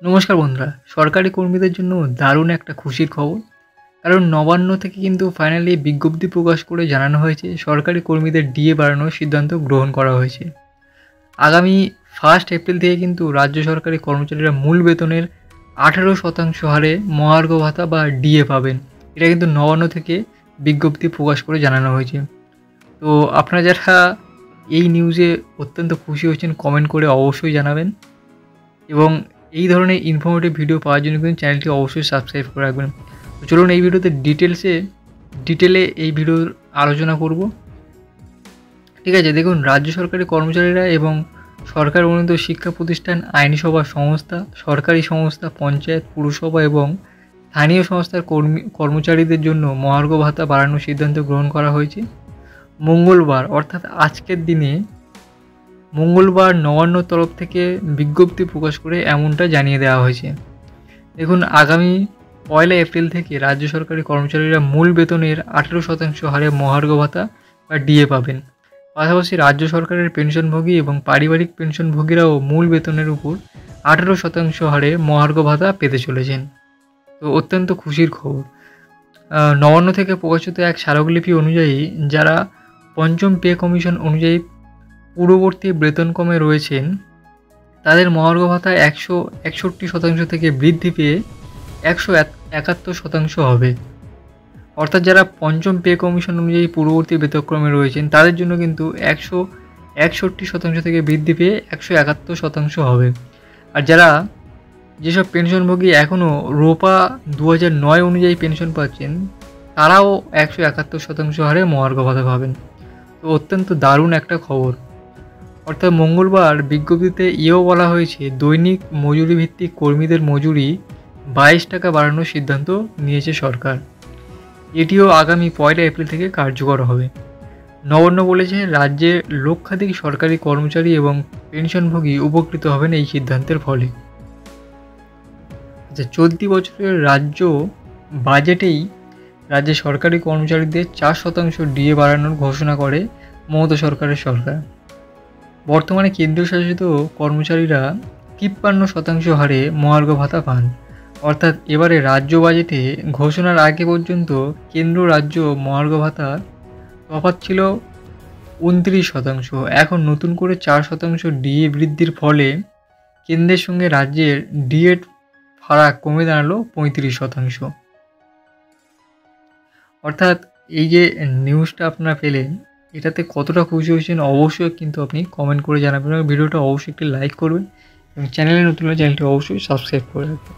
নমস্কার বন্ধুরা, সরকারি কর্মীদের জন্য দারুণ একটা খুশির খবর। কারণ নবান্ন থেকে কিন্তু ফাইনালি বিজ্ঞপ্তি প্রকাশ করে জানানো হয়েছে সরকারি কর্মীদের ডিএ বাড়ানোর সিদ্ধান্ত গ্রহণ করা হয়েছে। আগামী 1 এপ্রিল থেকে কিন্তু রাজ্য সরকারি কর্মচারীরা মূল বেতনের 18% হারে মহার্ঘ ভাতা বা ডিএ পাবেন। এটা কিন্তু নবান্ন থেকে বিজ্ঞপ্তি প্রকাশ করে জানানো হয়েছে। তো আপনারা যারা এই নিউজে অত্যন্ত খুশি হয়েছেন কমেন্ট করে অবশ্যই জানাবেন, এবং এই ধরনের ইনফরমেটিভ ভিডিও পাওয়ার জন্য কিন্তু চ্যানেলটি অবশ্যই সাবস্ক্রাইব করে রাখবেন। তো চলুন এই ভিডিওতে ডিটেলে এই ভিডিওর আলোচনা করব। ঠিক আছে, দেখুন, রাজ্য সরকারি কর্মচারীরা এবং সরকার অনুমোদিত শিক্ষা প্রতিষ্ঠান, আইনসভা সংস্থা, সরকারি সংস্থা, পঞ্চায়েত, পুরসভা এবং স্থানীয় সংস্থার কর্মচারীদের জন্য মহার্ঘ ভাতা বাড়ানোর সিদ্ধান্ত গ্রহণ করা হয়েছে। মঙ্গলবার অর্থাৎ আজকের দিনে নবান্নর তরফ থেকে বিজ্ঞপ্তি প্রকাশ করে এমনটা জানিয়ে দেওয়া হয়েছে। দেখুন, আগামী 1 এপ্রিল থেকে রাজ্য সরকারি কর্মচারীরা মূল বেতনের 18% হারে মহার্ঘ ভাতা বা ডিএ পাবেন। পাশাপাশি রাজ্য সরকারের পেনশনভোগী এবং পারিবারিক পেনশনভোগীরাও মূল বেতনের উপর 18% হারে মহার্ঘ ভাতা পেতে চলেছেন। তো অত্যন্ত খুশির খবর। নবান্ন থেকে প্রকাশিত এক স্মারকলিপি অনুযায়ী যারা পঞ্চম পে কমিশন অনুযায়ী পূর্ববর্তী বেতনক্রমে রয়েছেন তাদের মহার্ঘ ভাতা 161% থেকে বৃদ্ধি পেয়ে 171% হবে। অর্থাৎ যারা পঞ্চম পে কমিশন অনুযায়ী পূর্ববর্তী বেতনক্রমে রয়েছেন তাদের জন্য কিন্তু 161% থেকে বৃদ্ধি পেয়ে 171% হবে। আর যারা যেসব পেনশনভোগী এখনও রোপা 2009 অনুযায়ী পেনশন পাচ্ছেন তারাও 171% হারে মহার্ঘ ভাতা পাবেন। তো অত্যন্ত দারুণ একটা খবর। অর্থাৎ মঙ্গলবার বিজ্ঞপ্তিতে এও বলা হয়েছে দৈনিক মজুরি ভিত্তিক কর্মীদের মজুরি 22 টাকা বাড়ানোর সিদ্ধান্ত নিয়েছে সরকার। এটিও আগামী 1 এপ্রিল থেকে কার্যকর হবে। নবান্ন বলেছে রাজ্যের লক্ষাধিক সরকারি কর্মচারী এবং পেনশনভোগী উপকৃত হবেন এই সিদ্ধান্তের ফলে। আচ্ছা, চলতি বছরের রাজ্য বাজেটেই রাজ্যের সরকারি কর্মচারীদের 4% ডিএ বাড়ানোর ঘোষণা করে মমতা সরকারের সরকার। বর্তমানে কেন্দ্রীয় শাসিত কর্মচারীরা 53% হারে মহার্ঘ ভাতা পান। অর্থাৎ এবারে রাজ্য বাজেটে ঘোষণার আগে পর্যন্ত কেন্দ্র রাজ্য মহার্ঘ ভাতা তফাৎ ছিল 29%। এখন নতুন করে 4% ডিএ বৃদ্ধির ফলে কেন্দ্রের সঙ্গে রাজ্যের ডিএ ফারাক কমে দাঁড়ালো 35%। অর্থাৎ এই যে নিউজটা আপনারা পেলেন, এটাতে কতটা খুশি হয়েছেন অবশ্যই কিন্তু আপনি কমেন্ট করে জানাবেন, এবং ভিডিওটা অবশ্যই একটি লাইক করবেন, এবং চ্যানেলে নতুন হলে চ্যানেলটি অবশ্যই সাবস্ক্রাইব করে রাখবেন।